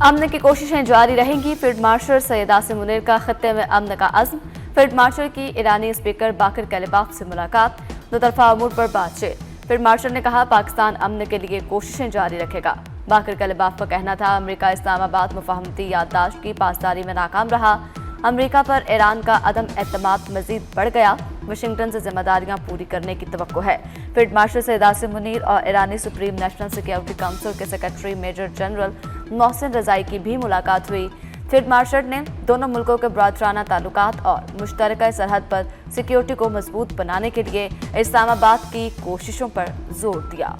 अमन की कोशिशें जारी रहेंगी। फील्ड मार्शल सैयद आसिम मुनीर का खत्ते में अमन का अज़्म। फील्ड मार्शल की ईरानी स्पीकर बाकर कलिबाफ से मुलाकात, दो तरफा अमूर पर बातचीत। फील्ड मार्शल ने कहा पाकिस्तान अमन के लिए कोशिशें जारी रखेगा। बाकर कलिबाफ का कहना था अमेरिका इस्लामाबाद मुफाहमती याददाश्त की पासदारी में नाकाम रहा। अमेरिका पर ईरान का अदम एतमाद मजीद बढ़ गया। वाशिंगटन से जिम्मेदारियां पूरी करने की तवक्को है। फील्ड मार्शल सैयद आसिम मुनीर और ईरानी सुप्रीम नेशनल सिक्योरिटी काउंसिल के सेक्रेटरी मेजर जनरल मोहसिन रजाई की भी मुलाकात हुई। फील्ड मार्शल ने दोनों मुल्कों के बरादराना ताल्लुकात और मुश्तरका सरहद पर सिक्योरिटी को मजबूत बनाने के लिए इस्लामाबाद की कोशिशों पर जोर दिया।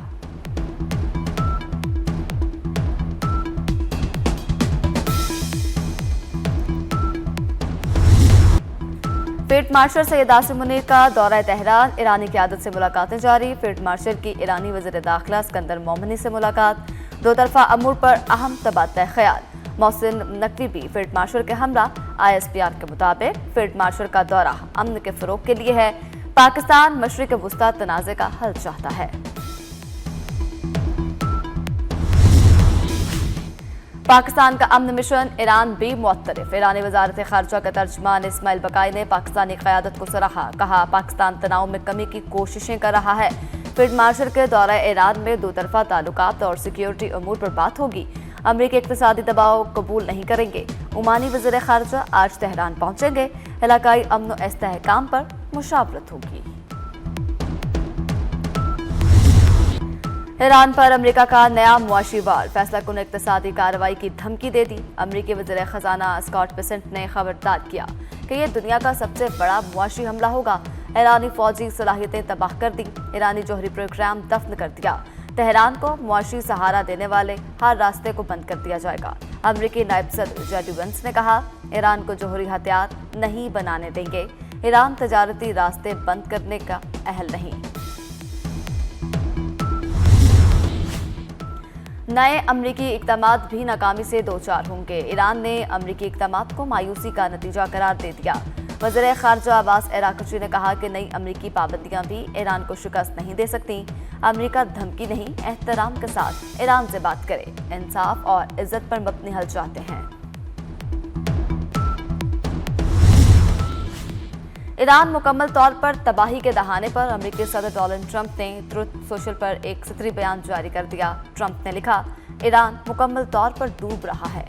फील्ड मार्शल सैयद आसिम मुनीर का दौरा तेहरान, ईरानी क़यादत से मुलाकातें जारी। फील्ड मार्शल की ईरानी वज़ीर दाखिला सिकंदर मोमनी से मुलाकात, दो तरफा अमूर पर अहम तबादला ख्याल। मोहसिन नकवी भी फील्ड मार्शल के हमरा। ISPR के मुताबिक फील्ड मार्शल का दौरा अमन के फ़रोग के लिए है। पाकिस्तान मशरिक़ वुस्ता तनाज़े का हल चाहता है। पाकिस्तान का अमन मिशन, ईरान भी मुअत्तरिफ। ईरानी वजारत खारजा के तर्जमान इस्माइल बकाई ने पाकिस्तानी क़यादत को सराहा। कहा पाकिस्तान तनाव में कमी की कोशिशें कर रहा है। फील्ड मार्शल के दौरा ईरान में दो तरफा ताल्लुकात और सिक्योरिटी अमूर पर बात होगी। अमरीकी इक़्तिसादी दबाव कबूल नहीं करेंगे। ओमानी वज़ीर खारजा आज तेहरान पहुंचेंगे। इलाकाई अमन व इस्तेहकाम पर मुशावरत होगी। ईरान पर अमेरिका का नया मुआशी वार, फैसला कुन इक़्तिसादी कार्रवाई की धमकी दे दी। अमेरिकी वज़ीर ख़जाना स्कॉट बेसेंट ने खबरदार किया कि यह दुनिया का सबसे बड़ा मुआशी हमला होगा। ईरानी फौजी सलाहियतें तबाह कर दी, ईरानी जौहरी प्रोग्राम दफन कर दिया। तेहरान को मुआशी सहारा देने वाले हर रास्ते को बंद कर दिया जाएगा। अमेरिकी नायब सदर जेडी वेंस ने कहा ईरान को जौहरी हथियार नहीं बनाने देंगे। ईरान तजारती रास्ते बंद करने का अहल नहीं। नए अमरीकी इक़दामात भी नाकामी से दो चार होंगे। ईरान ने अमरीकी इक़दामात को मायूसी का नतीजा करार दे दिया। वज़ीर ख़ारजा अब्बास अराग़ची ने कहा कि नई अमरीकी पाबंदियां भी ईरान को शिकस्त नहीं दे सकती। अमरीका धमकी नहीं, एहतराम के साथ ईरान से बात करे। इंसाफ और इज्जत पर मबनी हल चाहते हैं। ईरान मुकम्मल तौर पर तबाही के दहाने पर अमेरिकी सदर डोनाल्ड ट्रंप ने ट्रुथ सोशल पर एक सतरी बयान जारी कर दिया। ट्रंप ने लिखा ईरान मुकम्मल तौर पर डूब रहा है।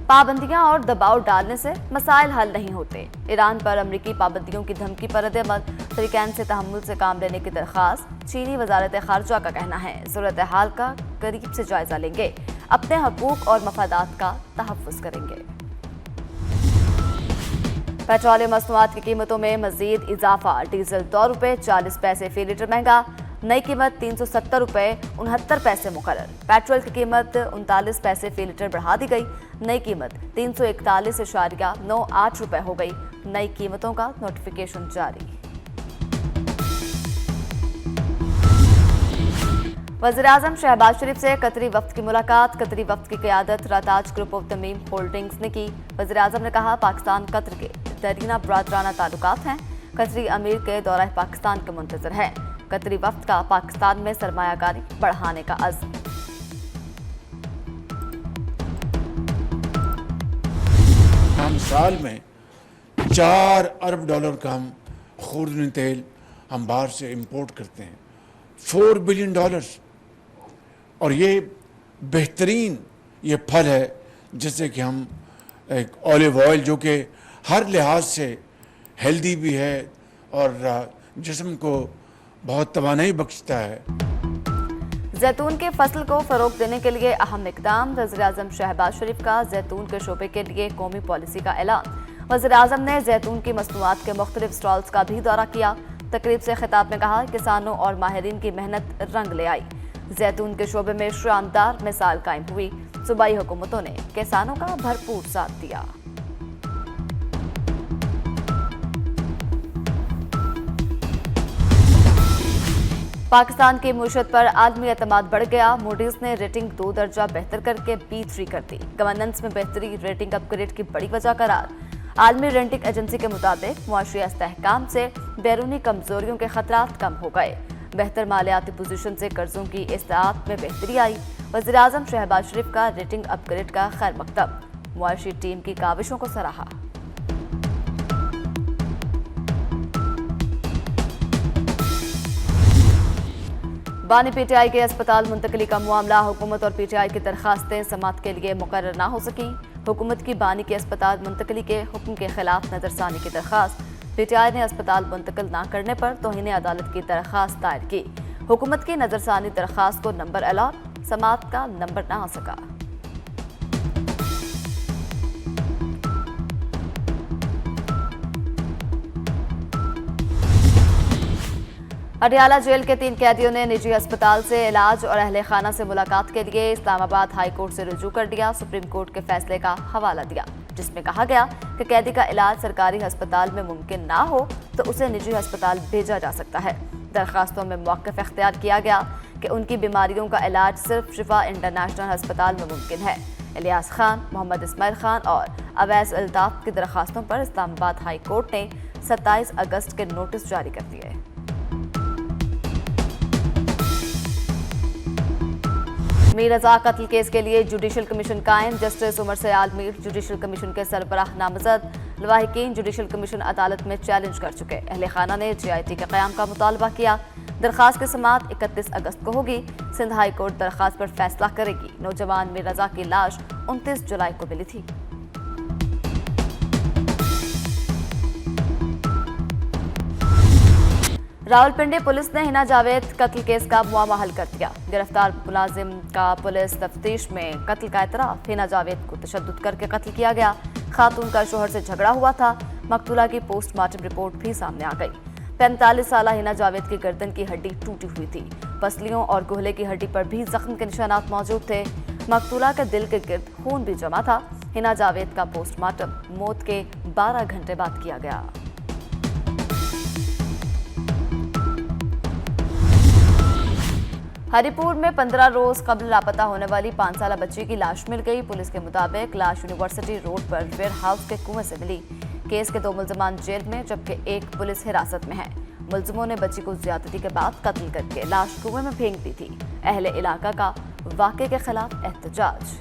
पाबंदियां और दबाव डालने से मसाइल हल नहीं होते। ईरान पर अमेरिकी पाबंदियों की धमकी पर रद्द-ए-अमल, तरीक़ैन से तहम्मुल से काम लेने की दरख्वास्त। चीनी वजारत खारजा का कहना है सूरत हाल का करीब से जायजा लेंगे, अपने हकूक और मफादात का तहफ़्फ़ुज़ करेंगे। पेट्रोलियम मसनूआत की कीमतों में मजीद इजाफा, डीजल ₹2.40 फी लीटर महंगा, नई कीमत ₹370.69 मुकर्रर। पेट्रोल की कीमत 39 पैसे फी लीटर बढ़ा दी गई, नई कीमत ₹341.98 हो गई। नई कीमतों का नोटिफिकेशन जारी। वज़ीर-ए-आज़म शहबाज शरीफ से कतरी वफ्द की मुलाकात, कतरी वफ्द की क़यादत राताज ग्रुप ऑफ तमीम होल्डिंग्स ने की। वज़ीर-ए-आज़म ने कहा पाकिस्तान कतर के दरीना बरादराना ताल्लुकात हैं। कतरी अमीर के दौरा पाकिस्तान के मुंतज़र है। कतरी वफ्द का पाकिस्तान में सरमायाकारी बढ़ाने का अज़्म। हम साल में $4 अरब का हम खूर्दनी तेल हम बाहर से इंपोर्ट करते हैं, $4 बिलियन। और ये बेहतरीन ये फल है जैसे कि हम एक ऑलिव ऑयल जो कि हर लिहाज से हेल्दी भी है और जिस्म को बहुत तवानाई बख्शता है। जैतून के फसल को फरोग देने के लिए अहम इक़दाम, वज़ीर-ए-आज़म शहबाज शरीफ का जैतून के शोबे के लिए कौमी पॉलिसी का ऐलान। वज़ीर-ए-आज़म ने जैतून की मसनूआत के मुख्तलिफ स्टॉल्स का भी दौरा किया। तकरीब से खिताब में कहा किसानों और माहिरीन की मेहनत रंग ले आई। जैतून के शोबे में शानदार मिसाल कायम हुई। सूबाई हुकूमतों ने किसानों का भरपूर साथ दिया। पाकिस्तान की मुईशत पर आलमी एतमाद बढ़ गया। मूडीज ने रेटिंग 2 दर्जा बेहतर करके B3 कर दी। गवर्नेंस में बेहतरी रेटिंग अपग्रेड की बड़ी वजह करार। आलमी रेटिंग एजेंसी के मुताबिक मुआशी इस्तेहकाम से बैरूनी कमजोरियों के खतरात कम हो गए। बेहतर मालियाती पोजीशन से कर्जों की इस्तात में बेहतरी आई। वज़ीर-ए-आज़म शहबाज शरीफ का रेटिंग अपग्रेड का खैर मकदम, मुआशी टीम की काविशों को सराहा। बानी पीटीआई के अस्पताल मुंतकली का मामला, हुकूमत और पीटीआई की दरखास्तें समाअत के लिए मुकर्रर ना हो सकी। हुकूमत की बानी के अस्पताल मुंतकली के हुक्म के खिलाफ नजरसानी की दरखास्त, पीटीआई ने अस्पताल मुंतकिल ना करने पर तौहीन अदालत की दरखास्त दायर की। हुकूमत की नजरसानी दरखास्त को नंबर अलॉट, समाअत का नंबर ना आ सका। अडियाला जेल के 3 कैदियों ने निजी अस्पताल से इलाज और अहले खाना से मुलाकात के लिए इस्लामाबाद हाई कोर्ट से रुजू कर दिया। सुप्रीम कोर्ट के फैसले का हवाला दिया, जिसमें कहा गया कि कैदी का इलाज सरकारी अस्पताल में मुमकिन ना हो तो उसे निजी अस्पताल भेजा जा सकता है। दरखास्तों में मौक़िफ़ इख्तियार किया गया कि उनकी बीमारियों का इलाज सिर्फ शिफा इंटरनेशनल अस्पताल में मुमकिन है। इलियास खान, मोहम्मद इस्माइल खान और अवैस अल्ताफ की दरखास्तों पर इस्लामाबाद हाई कोर्ट ने 27 अगस्त के नोटिस जारी कर दिए। मीर रजा कत्ल केस के लिए जुडिशल कमीशन कायम, justice Umar Sayal Mir judicial commission के सरबराह नामजद। लवाहिकीन जुडिशल कमीशन अदालत में चैलेंज कर चुके। अहले खाना ने GIT के क़याम का मुतालबा किया। दरखास्त की समाअत 31 अगस्त को होगी। सिंध हाई कोर्ट दरखास्त पर फैसला करेगी। नौजवान मीर रजा की लाश 29 जुलाई को मिली थी। रावलपिंडी पुलिस ने हिना जावेद कत्ल केस का मुआमा हल कर दिया। गिरफ्तार मुलाजिम का पुलिस तफ्तीश में कत्ल का एतराफ, हिना जावेद को तशद्दुद करके कत्ल किया गया। खातून का शोहर से झगड़ा हुआ था। मकतूला की पोस्टमार्टम रिपोर्ट भी सामने आ गई। 45 साला हिना जावेद की गर्दन की हड्डी टूटी हुई थी। पसलियों और गुहले की हड्डी पर भी जख्म के निशानात मौजूद थे। मकतूला के दिल के गिर्द खून भी जमा था। हिना जावेद का पोस्टमार्टम मौत के 12 घंटे बाद किया गया। हरिपुर में 15 रोज कबल लापता होने वाली 5 साला बच्ची की लाश मिल गई। पुलिस के मुताबिक लाश यूनिवर्सिटी रोड पर वेयर हाउस के कुएं से मिली। केस के 2 मुल्जमान जेल में जबकि 1 पुलिस हिरासत में है। मुल्जिमों ने बच्ची को ज्यादती के बाद कत्ल करके लाश कुएं में फेंक दी थी। अहले इलाका का वाक़े के खिलाफ एहतजाज।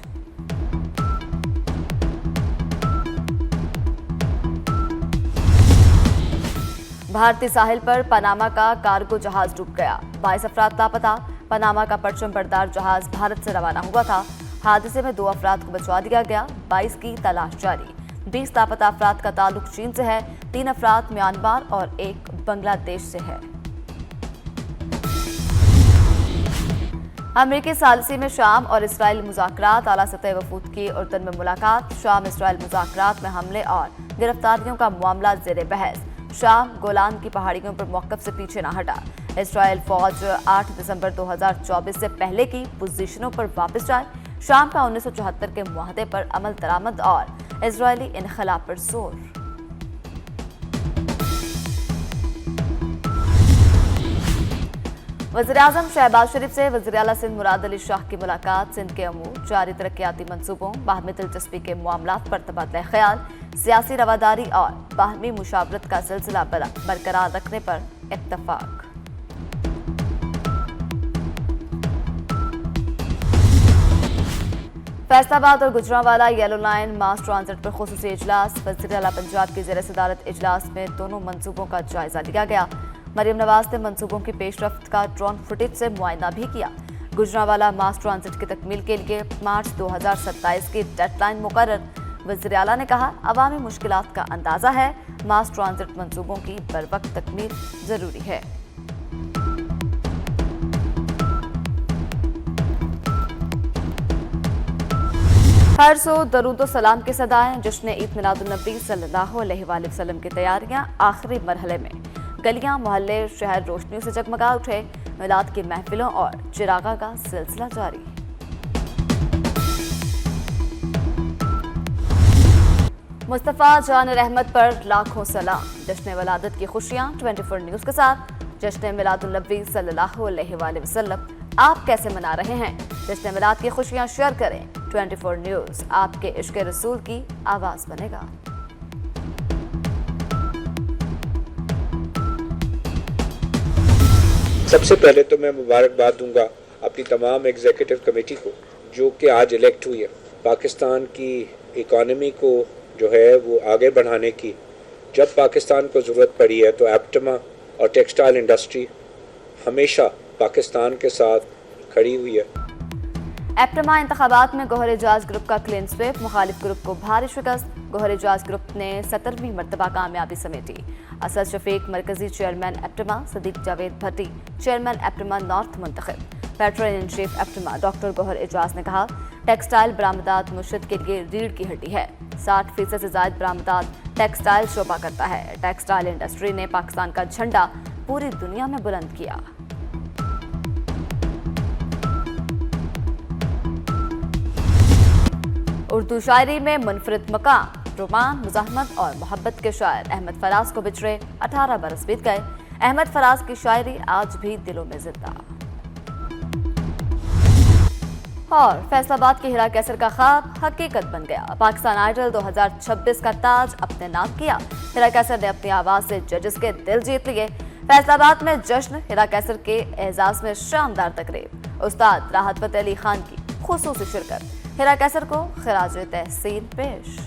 भारतीय साहिल पर पनामा का कार्गो जहाज डूब गया। 22 अफराद लापता। पनामा का परचम बरदार जहाज भारत से रवाना हुआ था। हादसे में 2 अफराद को बचा दिया गया। 22 की तलाश जारी। 20 लापता अफराद का ताल्लुक चीन से है। 3 अफराद म्यांमार और 1 बांग्लादेश से है। अमेरिकी सालिसी में शाम और इसराइल मुज़ाकरात, आला सतह वफूद की उर्दन में मुलाकात। शाम इसराइल मुज़ाकरात में हमले और गिरफ्तारियों का मामला ज़ेरे बहस। शाम गोलान की पहाड़ियों पर मौक़िफ़ से पीछे न हटा। इसराइल फौज 8 दिसंबर 2024 से पहले की पोजीशनों पर वापस जाए। शाम का 1974 के मुआहदे पर अमल दरामद और इजरायली इनखलाब पर जोर। वज़ीर-ए-आज़म शहबाज शरीफ से वज़ीर आला सिंध मुराद अली शाह की मुलाकात। सिंध के अमूर, जारी तरक्याती मंसूबों, बाहमी दिलचस्पी के मामलात पर तबादला ख्याल, सियासी रवादारी और बाहमी मुशावरत का सिलसिला बरकरार रखने पर इत्तफाक। फैसलाबाद और गुजरांवाला येलो लाइन मास ट्रांजिट पर खुसूसी इजलास। वज़ीर आला पंजाब की ज़ेर सदारत इजलास में दोनों मंसूबों का जायजा लिया गया। मरियम नवाज ने मंसूबों की पेशरफ्त का ड्रोन फुटेज से मुआयना भी किया। गुजरांवाला मास ट्रांजिट की तकमील के लिए मार्च 2027 की डेडलाइन मुकर्रर। वज़ीर आला ने कहा, अवामी मुश्किलात का अंदाजा है, मास ट्रांजिट मंसूबों की बरवक्त तकमील जरूरी है। हर सो दरूद सलाम की सदाएं। जश्न ईद मिलादुन्नबी सल्लल्लाहु अलैहि वसल्लम की तैयारियां आखिरी मरहले में। गलियां, मोहल्ले, शहर रोशनियों से जगमगा उठे। मिलाद की महफिलों और चिरागा का सिलसिला जारी। मुस्तफ़ा जान रहमत पर लाखों सलाम। जश्न वलादत की खुशियां 24 न्यूज़ के साथ। जश्न मिलादुन्नबी सल्लल्लाहु अलैहि वसल्लम आप कैसे मना रहे हैं? जश्न मिलाद की खुशियां शेयर करें। 24 न्यूज़ आपके इश्क रसूल की आवाज़ बनेगा। सबसे पहले तो मैं मुबारकबाद दूंगा अपनी तमाम एग्जीक्यूटिव कमेटी को जो कि आज इलेक्ट हुई है। पाकिस्तान की इकॉनमी को जो है वो आगे बढ़ाने की जब पाकिस्तान को ज़रूरत पड़ी है तो एप्टमा और टेक्सटाइल इंडस्ट्री हमेशा पाकिस्तान के साथ खड़ी हुई है। एप्टमा इंतखाबात में गौहर एजाज ग्रुप का क्लीन स्वीप, मुखालिफ ग्रुप को भारी शिकस्त। गौहर एजाज ग्रुप ने 17वीं मरतबा कामयाबी समेटी। असद शफीक मरकजी chairman APTMA, Sadiq Javed Bhatti chairman APTMA North मुंतखब। Patron in chief APTMA doctor Gohar Ejaz ने कहा, टेक्सटाइल बरामदात मुश्त के लिए रीढ़ की हड्डी है। 60% से ज्यादा बरामदात टेक्सटाइल शोबा करता है। टेक्सटाइल इंडस्ट्री ने पाकिस्तान का झंडा पूरी दुनिया में बुलंद किया। उर्दू शायरी में मुनफरिद मकाम, रोमान, मुज़ाहमत और मोहब्बत के शायर अहमद फराज को बिछड़े 18 बरस बीत गए। अहमद फराज की शायरी आज भी दिलों में जिंदा। और फैसलाबाद के हिरा कैसर का ख्वाब हकीकत बन गया। पाकिस्तान आइडल 2026 का ताज अपने नाम किया। हिरा कैसर ने अपनी आवाज से जजेस के दिल जीत लिए। फैसलाबाद में जश्न, हिरा कैसर के एजाज में शानदार तकरीब, उस्ताद राहत फतेह अली खान की खुसूसी शिरकत। हिरा कैसर को खिराज तहसीन पेश।